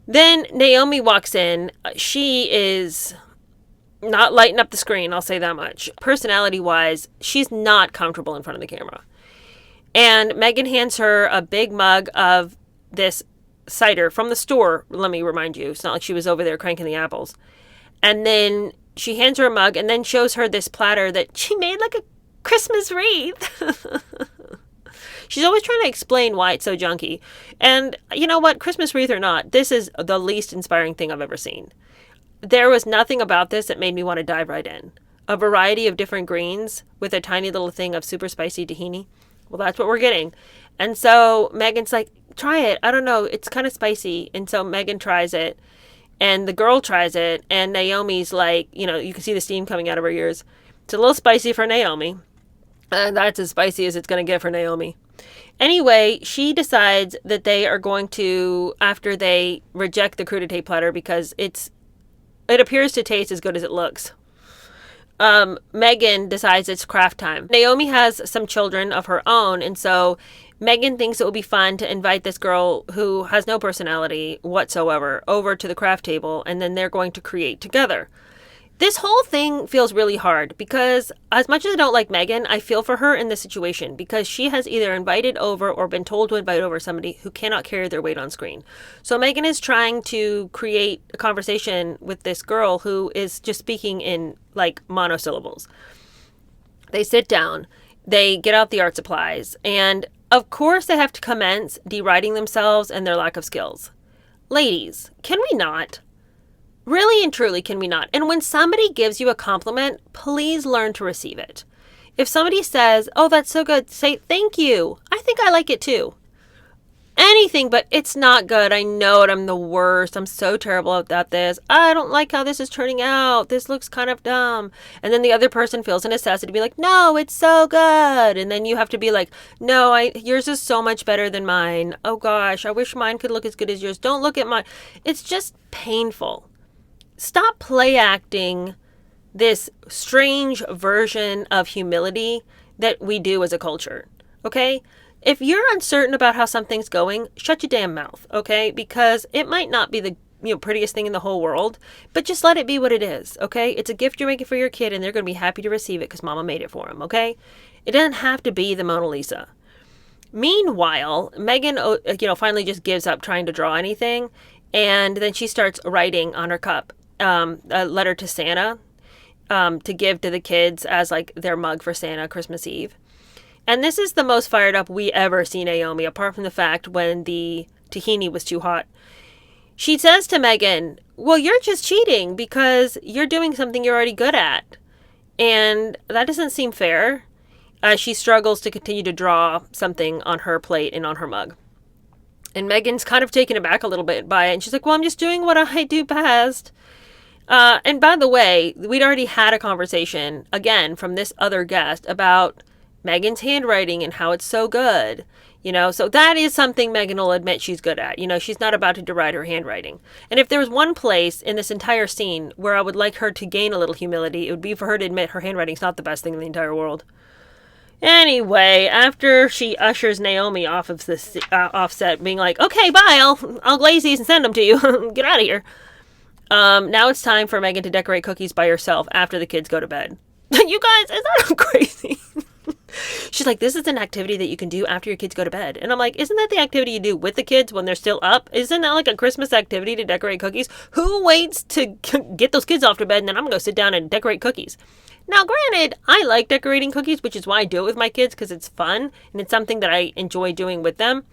Then Naomi walks in. She is not lighting up the screen, I'll say that much. Personality-wise, she's not comfortable in front of the camera. And Megan hands her a big mug of this cider from the store, let me remind you. It's not like she was over there cranking the apples. And then she hands her a mug and then shows her this platter that she made like a Christmas wreath. She's always trying to explain why it's so junky. And you know what? Christmas wreath or not, this is the least inspiring thing I've ever seen. There was nothing about this that made me want to dive right in. A variety of different greens with a tiny little thing of super spicy tahini. Well, that's what we're getting. And so Megan's like, try it. I don't know. It's kind of spicy. And so Megan tries it. And the girl tries it. And Naomi's like, you can see the steam coming out of her ears. It's a little spicy for Naomi. And that's as spicy as it's going to get for Naomi. Anyway, she decides that they are going to, after they reject the crudité platter because it appears to taste as good as it looks, Megan decides it's craft time. Naomi has some children of her own, and so Megan thinks it will be fun to invite this girl who has no personality whatsoever over to the craft table, and then they're going to create together. This whole thing feels really hard because as much as I don't like Megan, I feel for her in this situation because she has either invited over or been told to invite over somebody who cannot carry their weight on screen. So Megan is trying to create a conversation with this girl who is just speaking in like monosyllables. They sit down, they get out the art supplies, and of course they have to commence deriding themselves and their lack of skills. Ladies, can we not? Really and truly, can we not? And when somebody gives you a compliment, please learn to receive it. If somebody says, oh, that's so good, say, thank you. I think I like it too. Anything, but it's not good. I know it. I'm the worst. I'm so terrible at this. I don't like how this is turning out. This looks kind of dumb. And then the other person feels a necessity to be like, no, it's so good. And then you have to be like, no, yours is so much better than mine. Oh gosh, I wish mine could look as good as yours. Don't look at mine. It's just painful. Stop play acting this strange version of humility that we do as a culture, okay? If you're uncertain about how something's going, shut your damn mouth, okay? Because it might not be the prettiest thing in the whole world, but just let it be what it is, okay? It's a gift you're making for your kid, and they're going to be happy to receive it because mama made it for them, okay? It doesn't have to be the Mona Lisa. Meanwhile, Megan, finally just gives up trying to draw anything, and then she starts writing on her cup a letter to Santa to give to the kids as like their mug for Santa Christmas Eve. And this is the most fired up we ever see Naomi, apart from the fact when the tahini was too hot. She says to Megan, well, you're just cheating because you're doing something you're already good at. And that doesn't seem fair. She struggles to continue to draw something on her plate and on her mug. And Megan's kind of taken aback a little bit by it. And she's like, well, I'm just doing what I do best. And by the way, we'd already had a conversation, again, from this other guest about Megan's handwriting and how it's so good. So that is something Megan will admit she's good at. She's not about to deride her handwriting. And if there was one place in this entire scene where I would like her to gain a little humility, it would be for her to admit her handwriting's not the best thing in the entire world. Anyway, after she ushers Naomi off of this offset, being like, okay, bye, I'll glaze these and send them to you. Get out of here. Now it's time for Megan to decorate cookies by herself after the kids go to bed. You guys, is that crazy? She's like, this is an activity that you can do after your kids go to bed. And I'm like, isn't that the activity you do with the kids when they're still up? Isn't that like a Christmas activity to decorate cookies? Who waits to get those kids off to bed and then I'm going to go sit down and decorate cookies? Now, granted, I like decorating cookies, which is why I do it with my kids, because it's fun and it's something that I enjoy doing with them.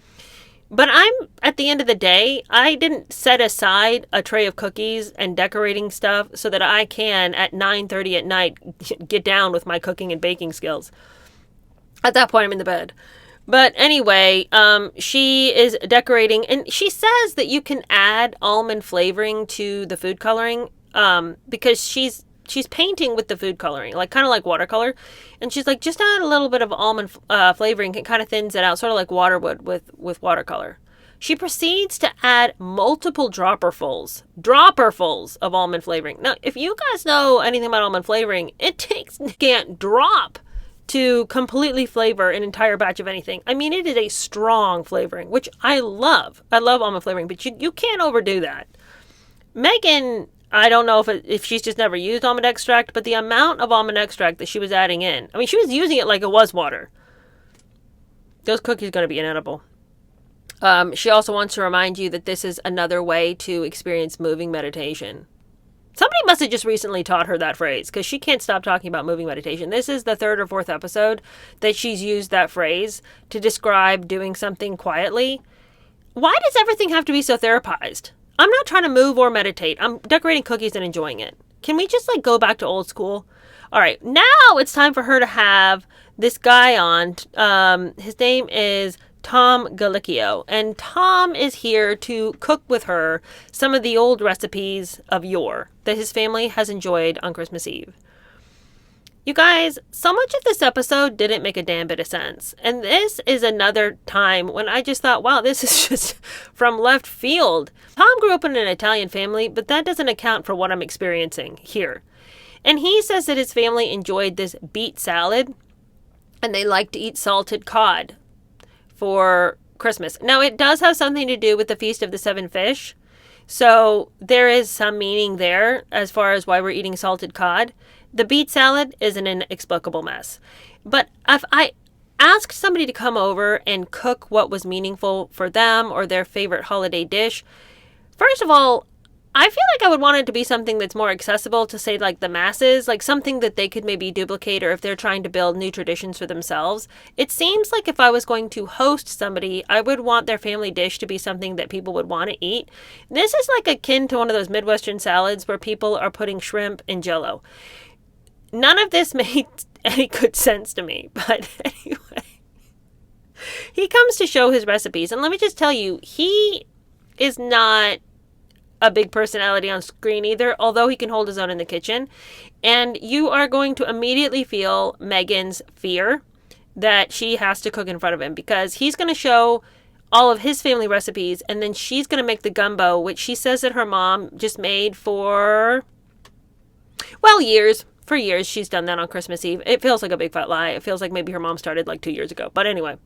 But at the end of the day, I didn't set aside a tray of cookies and decorating stuff so that I can, at 9:30 at night, get down with my cooking and baking skills. At that point, I'm in the bed. But anyway, she is decorating, and she says that you can add almond flavoring to the food coloring, because she's painting with the food coloring, like kind of like watercolor, and she's like, just add a little bit of almond flavoring. It kind of thins it out, sort of like water would with watercolor. She proceeds to add multiple dropperfuls of almond flavoring. Now, if you guys know anything about almond flavoring, it takes a scant drop to completely flavor an entire batch of anything. I mean, it is a strong flavoring, which I love. I love almond flavoring, but you can't overdo that. Megan, I don't know if she's just never used almond extract, but the amount of almond extract that she was adding in, I mean, she was using it like it was water. Those cookies are going to be inedible. She also wants to remind you that this is another way to experience moving meditation. Somebody must have just recently taught her that phrase, because she can't stop talking about moving meditation. This is the 3rd or 4th episode that she's used that phrase to describe doing something quietly. Why does everything have to be so therapized? I'm not trying to move or meditate. I'm decorating cookies and enjoying it. Can we just go back to old school? All right, now it's time for her to have this guy on. His name is Tom Colicchio, and Tom is here to cook with her some of the old recipes of yore that his family has enjoyed on Christmas Eve. You guys, so much of this episode didn't make a damn bit of sense, and this is another time when I just thought, wow, this is just from left field. Tom grew up in an Italian family, but that doesn't account for what I'm experiencing here. And he says that his family enjoyed this beet salad, and they like to eat salted cod for Christmas. Now, it does have something to do with the Feast of the Seven Fish. So there is some meaning there as far as why we're eating salted cod. The beet salad is an inexplicable mess. But if I asked somebody to come over and cook what was meaningful for them or their favorite holiday dish, first of all, I feel like I would want it to be something that's more accessible to, say, like the masses, like something that they could maybe duplicate, or if they're trying to build new traditions for themselves. It seems like if I was going to host somebody, I would want their family dish to be something that people would want to eat. This is like akin to one of those Midwestern salads where people are putting shrimp in Jell-O. None of this made any good sense to me, but anyway. He comes to show his recipes, and let me just tell you, he is not a big personality on screen either, although he can hold his own in the kitchen. And you are going to immediately feel Megan's fear that she has to cook in front of him, because he's going to show all of his family recipes, and then she's going to make the gumbo, which she says that her mom just made for, well, years. For years, she's done that on Christmas Eve. It feels like a big fat lie. It feels like maybe her mom started like 2 years ago. But anyway,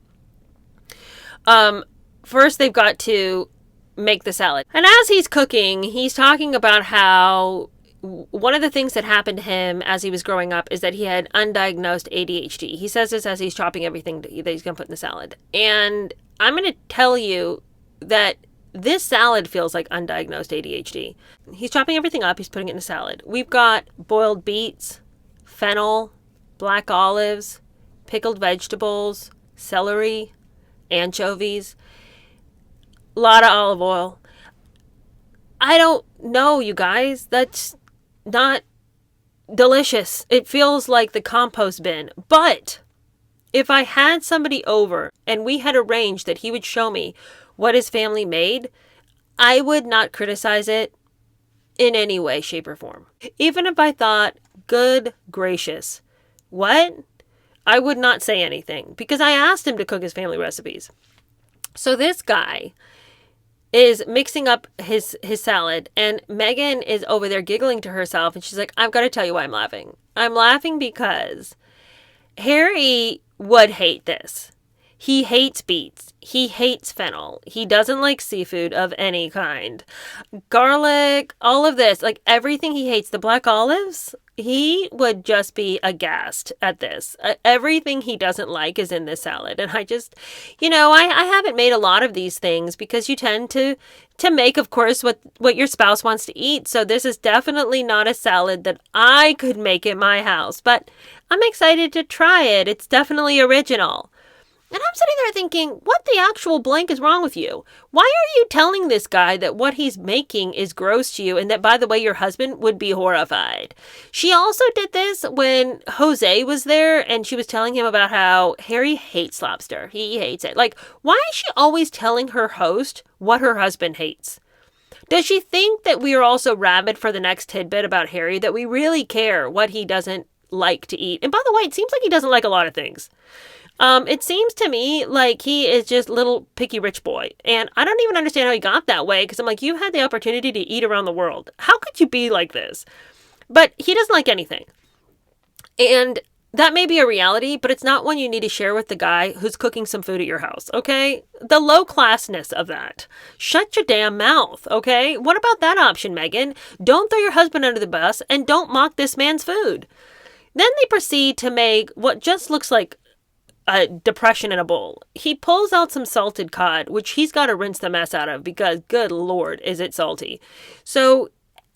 first they've got to make the salad. And as he's cooking, he's talking about how one of the things that happened to him as he was growing up is that he had undiagnosed ADHD. He says this as he's chopping everything that he's going to put in the salad. And I'm going to tell you that this salad feels like undiagnosed ADHD. He's chopping everything up. He's putting it in a salad. We've got boiled beets, fennel, black olives, pickled vegetables, celery, anchovies, a lot of olive oil. I don't know, you guys. That's not delicious. It feels like the compost bin. But if I had somebody over and we had arranged that he would show me what his family made, I would not criticize it in any way, shape, or form. Even if I thought, good gracious, what? I would not say anything, because I asked him to cook his family recipes. So this guy is mixing up his salad, and Megan is over there giggling to herself, and she's like, I've got to tell you why I'm laughing. I'm laughing because Harry would hate this. He hates beets. He hates fennel. He doesn't like seafood of any kind. Garlic, all of this, like everything he hates. The black olives, he would just be aghast at this. Everything he doesn't like is in this salad. And I just, I haven't made a lot of these things because you tend to make, of course, what your spouse wants to eat. So this is definitely not a salad that I could make at my house. But I'm excited to try it. It's definitely original. And I'm sitting there thinking, what the actual blank is wrong with you? Why are you telling this guy that what he's making is gross to you and that, by the way, your husband would be horrified? She also did this when Jose was there and she was telling him about how Harry hates lobster. He hates it. Like, why is she always telling her host what her husband hates? Does she think that we are also rabid for the next tidbit about Harry, that we really care what he doesn't like to eat? And by the way, it seems like he doesn't like a lot of things. It seems to me like he is just little picky rich boy. And I don't even understand how he got that way, because I'm like, you had the opportunity to eat around the world. How could you be like this? But he doesn't like anything. And that may be a reality, but it's not one you need to share with the guy who's cooking some food at your house, okay? The low classness of that. Shut your damn mouth, okay? What about that option, Megan? Don't throw your husband under the bus and don't mock this man's food. Then they proceed to make what just looks like a depression in a bowl. He pulls out some salted cod, which he's got to rinse the mess out of because, good Lord, is it salty. So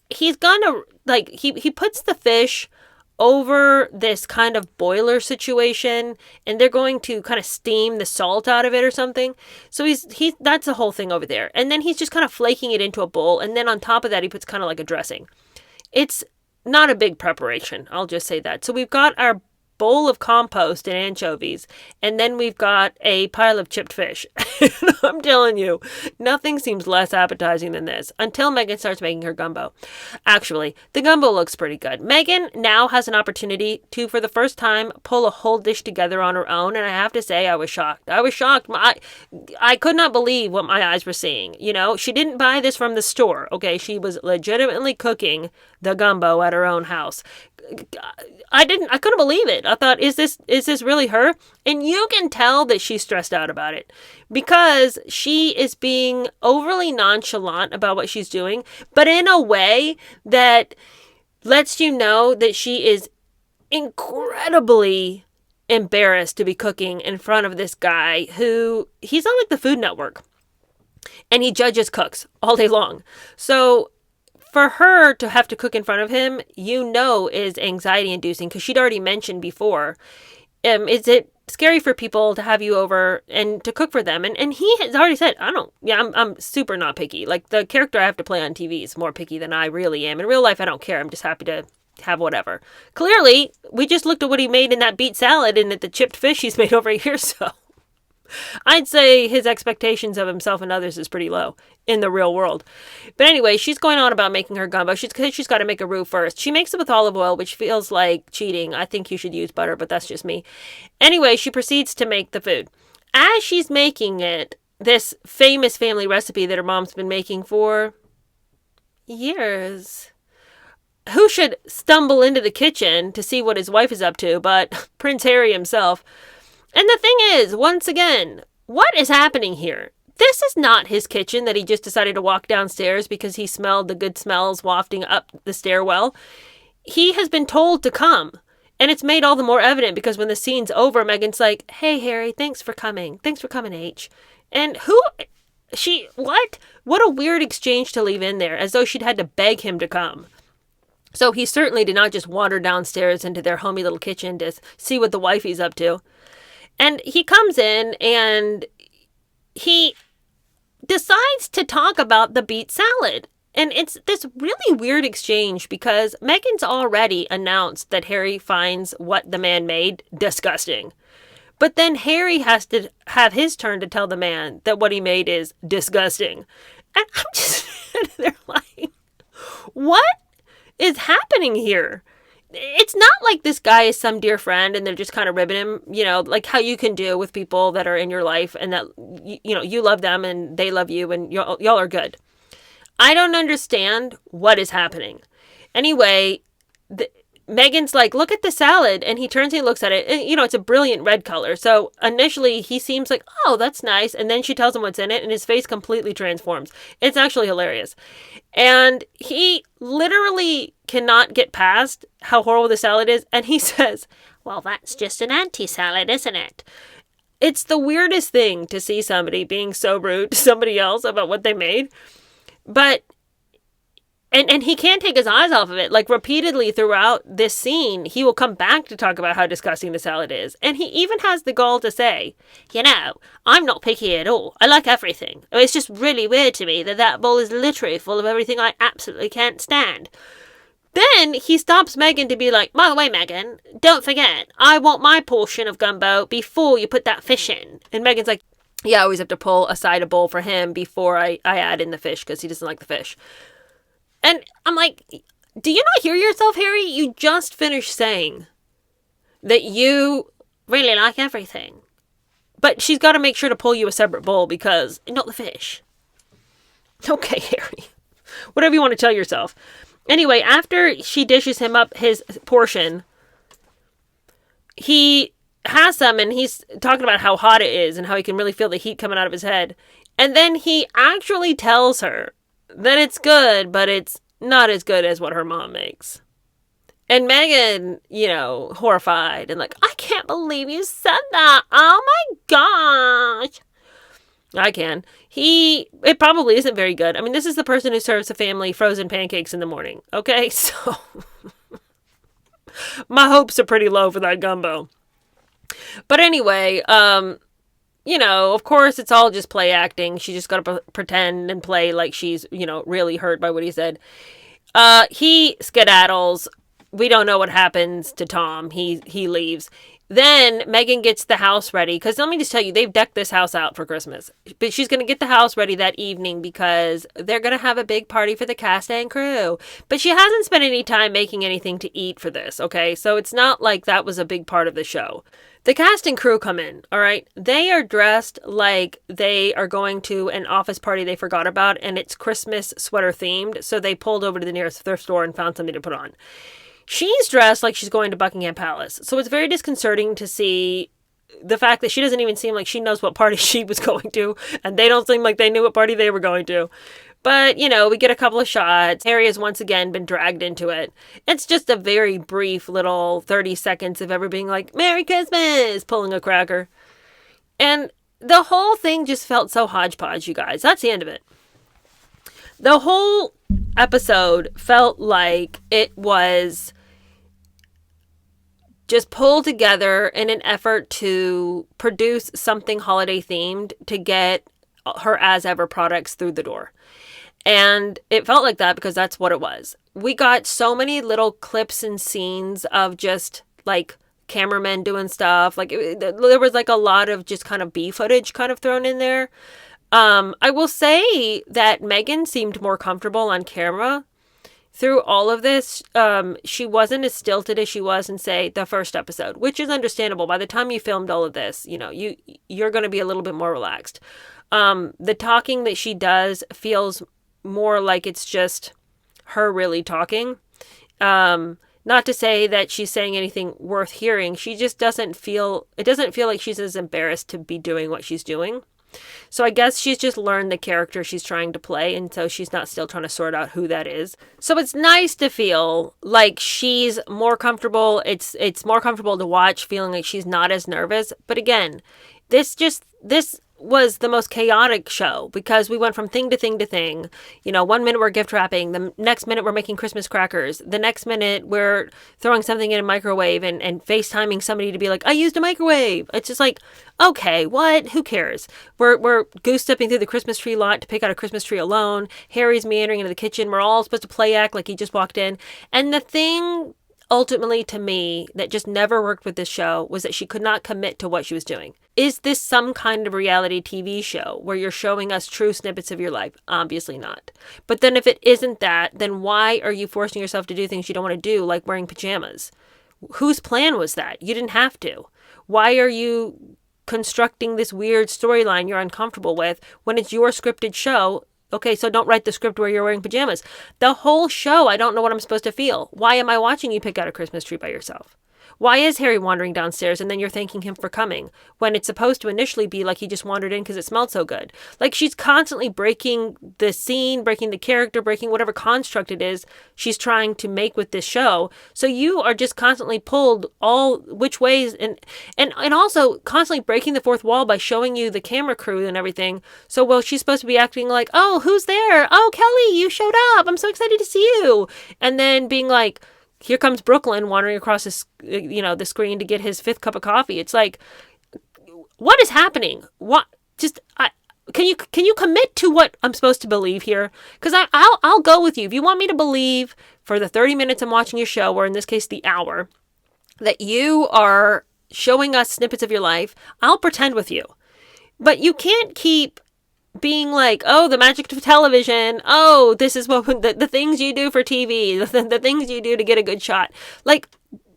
he's gonna, like, he puts the fish over this kind of boiler situation, and they're going to kind of steam the salt out of it or something. So he's that's the whole thing over there. And then he's just kind of flaking it into a bowl, and then on top of that he puts kind of like a dressing. It's not a big preparation, I'll just say that. So we've got our bowl of compost and anchovies, and then we've got a pile of chipped fish. I'm telling you, nothing seems less appetizing than this until Megan starts making her gumbo. Actually, the gumbo looks pretty good. Megan now has an opportunity to, for the first time, pull a whole dish together on her own, and I have to say I was shocked. I was shocked. I could not believe what my eyes were seeing. You know, she didn't buy this from the store, okay? She was legitimately cooking the gumbo at her own house. I couldn't believe it. I thought, is this really her? And you can tell that she's stressed out about it because she is being overly nonchalant about what she's doing, but in a way that lets you know that she is incredibly embarrassed to be cooking in front of this guy who, he's on like the Food Network and he judges cooks all day long. So for her to have to cook in front of him, you know, is anxiety inducing because she'd already mentioned before. Is it scary for people to have you over and to cook for them? And he has already said, I'm super not picky. Like the character I have to play on TV is more picky than I really am. In real life, I don't care. I'm just happy to have whatever. Clearly, we just looked at what he made in that beet salad and at the chipped fish he's made over here, so I'd say his expectations of himself and others is pretty low in the real world. But anyway, she's going on about making her gumbo. She's got to make a roux first. She makes it with olive oil, which feels like cheating. I think you should use butter, but that's just me. Anyway, she proceeds to make the food. As she's making it, this famous family recipe that her mom's been making for years. Who should stumble into the kitchen to see what his wife is up to but Prince Harry himself? And the thing is, once again, what is happening here? This is not his kitchen that he just decided to walk downstairs because he smelled the good smells wafting up the stairwell. He has been told to come. And it's made all the more evident because when the scene's over, Megan's like, hey, Harry, thanks for coming. Thanks for coming, H. And what? What a weird exchange to leave in there, as though she'd had to beg him to come. So he certainly did not just wander downstairs into their homey little kitchen to see what the wifey's up to. And he comes in and he decides to talk about the beet salad. And it's this really weird exchange because Megan's already announced that Harry finds what the man made disgusting. But then Harry has to have his turn to tell the man that what he made is disgusting. And I'm just sitting there like, what is happening here? It's not like this guy is some dear friend and they're just kind of ribbing him, you know, like how you can do with people that are in your life and that, you know, you love them and they love you and y'all are good. I don't understand what is happening. Anyway, Megan's like, look at the salad. And he turns and he looks at it. And, you know, it's a brilliant red color. So initially he seems like, oh, that's nice. And then she tells him what's in it and his face completely transforms. It's actually hilarious. And he literally cannot get past how horrible the salad is. And he says, well, that's just an anti-salad, isn't it? It's the weirdest thing to see somebody being so rude to somebody else about what they made. But And he can't take his eyes off of it. Like, repeatedly throughout this scene, he will come back to talk about how disgusting the salad is. And he even has the gall to say, you know, I'm not picky at all. I like everything. It's just really weird to me that that bowl is literally full of everything I absolutely can't stand. Then he stops Megan to be like, by the way, Megan, don't forget, I want my portion of gumbo before you put that fish in. And Megan's like, yeah, I always have to pull aside a bowl for him before I add in the fish because he doesn't like the fish. And I'm like, do you not hear yourself, Harry? You just finished saying that you really like everything. But she's got to make sure to pull you a separate bowl because, not the fish. Okay, Harry. Whatever you want to tell yourself. Anyway, after she dishes him up his portion, he has some and he's talking about how hot it is and how he can really feel the heat coming out of his head. And then he actually tells her that it's good, but it's not as good as what her mom makes. And Megan, you know, horrified and like, I can't believe you said that. Oh my gosh. I can. It probably isn't very good. I mean, this is the person who serves the family frozen pancakes in the morning. Okay, so my hopes are pretty low for that gumbo. But anyway, you know, of course, it's all just play acting. She just got to pretend and play like she's, you know, really hurt by what he said. He skedaddles. We don't know what happens to Tom. He leaves. Then Megan gets the house ready. Because let me just tell you, they've decked this house out for Christmas. But she's going to get the house ready that evening because they're going to have a big party for the cast and crew. But she hasn't spent any time making anything to eat for this, okay? So it's not like that was a big part of the show. The cast and crew come in, all right? They are dressed like they are going to an office party they forgot about, and it's Christmas sweater themed, so they pulled over to the nearest thrift store and found something to put on. She's dressed like she's going to Buckingham Palace, so it's very disconcerting to see the fact that she doesn't even seem like she knows what party she was going to, and they don't seem like they knew what party they were going to. But, you know, we get a couple of shots. Harry has once again been dragged into it. It's just a very brief little 30 seconds of ever being like, Merry Christmas, pulling a cracker. And the whole thing just felt so hodgepodge, you guys. That's the end of it. The whole episode felt like it was just pulled together in an effort to produce something holiday themed to get her as ever products through the door. And it felt like that because that's what it was. We got so many little clips and scenes of just like cameramen doing stuff. Like there was like a lot of just kind of B footage kind of thrown in there. I will say that Megan seemed more comfortable on camera through all of this. She wasn't as stilted as she was in, say, the first episode, which is understandable. By the time you filmed all of this, you know, you're going to be a little bit more relaxed. The talking that she does feels more like it's just her really talking. Not to say that she's saying anything worth hearing. She just doesn't feel like she's as embarrassed to be doing what she's doing. So I guess she's just learned the character she's trying to play, and so she's not still trying to sort out who that is. So it's nice to feel like she's more comfortable. It's more comfortable to watch, feeling like she's not as nervous. But again, this was the most chaotic show because we went from thing to thing to thing. You know, 1 minute we're gift wrapping, the next minute we're making Christmas crackers, the next minute we're throwing something in a microwave and FaceTiming somebody to be like, I used a microwave. It's just like, okay, what? Who cares? We're goose stepping through the Christmas tree lot to pick out a Christmas tree alone. Harry's meandering into the kitchen. We're all supposed to play act like he just walked in. And the thing ultimately to me that just never worked with this show was that she could not commit to what she was doing. Is this some kind of reality TV show where you're showing us true snippets of your life? Obviously not. But then if it isn't that, then why are you forcing yourself to do things you don't want to do, like wearing pajamas? Whose plan was that? You didn't have to. Why are you constructing this weird storyline you're uncomfortable with when it's your scripted show? Okay, so don't write the script where you're wearing pajamas. The whole show, I don't know what I'm supposed to feel. Why am I watching you pick out a Christmas tree by yourself? Why is Harry wandering downstairs and then you're thanking him for coming when it's supposed to initially be like he just wandered in because it smelled so good? Like, she's constantly breaking the scene, breaking the character, breaking whatever construct it is she's trying to make with this show. So you are just constantly pulled all which ways, and also constantly breaking the fourth wall by showing you the camera crew and everything. So, well, she's supposed to be acting like, oh, who's there? Oh, Kelly, you showed up. I'm so excited to see you. And then being like, here comes Brooklyn wandering across the screen to get his fifth cup of coffee. It's like, what is happening? What? Just can you commit to what I'm supposed to believe here? Because I'll go with you if you want me to believe for the 30 minutes I'm watching your show, or in this case the hour, that you are showing us snippets of your life. I'll pretend with you, but you can't keep being like, oh, the magic of television. Oh, this is what the things you do for TV, the things you do to get a good shot. Like,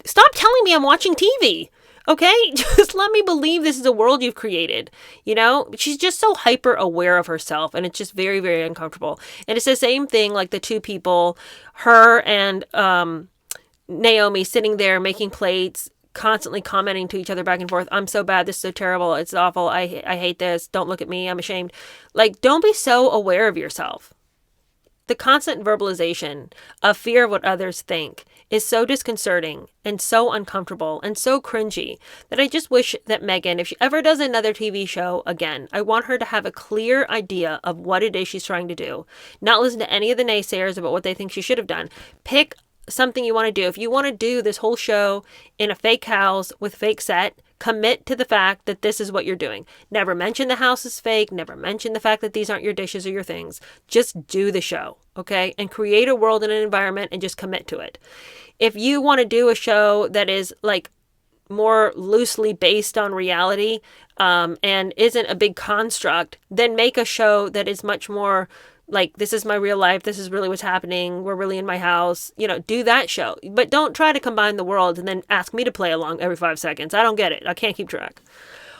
stop telling me I'm watching TV. Okay? Just let me believe this is a world you've created. You know, she's just so hyper aware of herself, and it's just very, very uncomfortable. And it's the same thing like the two people, her and Naomi, sitting there making plates, constantly commenting to each other back and forth. I'm so bad. This is so terrible. It's awful. I hate this. Don't look at me. I'm ashamed. Like, don't be so aware of yourself. The constant verbalization of fear of what others think is so disconcerting and so uncomfortable and so cringy that I just wish that Megan, if she ever does another TV show again, I want her to have a clear idea of what it is she's trying to do. Not listen to any of the naysayers about what they think she should have done. Pick something you want to do. If you want to do this whole show in a fake house with fake set, commit to the fact that this is what you're doing. Never mention the house is fake. Never mention the fact that these aren't your dishes or your things. Just do the show, okay? And create a world and an environment and just commit to it. If you want to do a show that is like more loosely based on reality and isn't a big construct, then make a show that is much more like, this is my real life. This is really what's happening. We're really in my house. You know, do that show. But don't try to combine the world and then ask me to play along every 5 seconds. I don't get it. I can't keep track.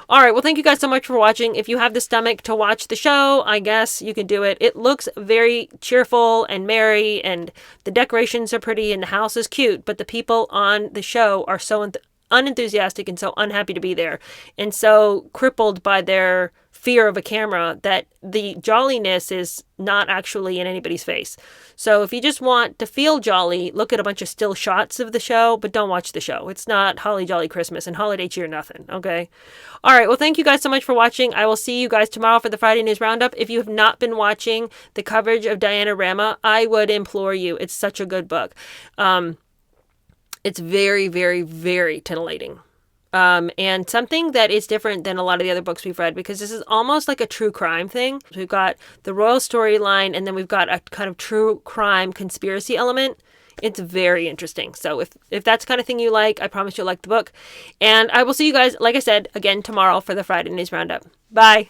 All right. Well, thank you guys so much for watching. If you have the stomach to watch the show, I guess you can do it. It looks very cheerful and merry, and the decorations are pretty, and the house is cute. But the people on the show are so unenthusiastic and so unhappy to be there, and so crippled by their fear of a camera that the jolliness is not actually in anybody's face. So if you just want to feel jolly, look at a bunch of still shots of the show, but don't watch the show. It's not Holly Jolly Christmas and Holiday Cheer nothing, okay? All right, well, thank you guys so much for watching. I will see you guys tomorrow for the Friday News Roundup. If you have not been watching the coverage of Diana Rama, I would implore you. It's such a good book. It's very, very, very titillating. And something that is different than a lot of the other books we've read, because this is almost like a true crime thing. We've got the royal storyline, and then we've got a kind of true crime conspiracy element. It's very interesting. So if that's the kind of thing you like, I promise you'll like the book. And I will see you guys, like I said, again tomorrow for the Friday News Roundup. Bye.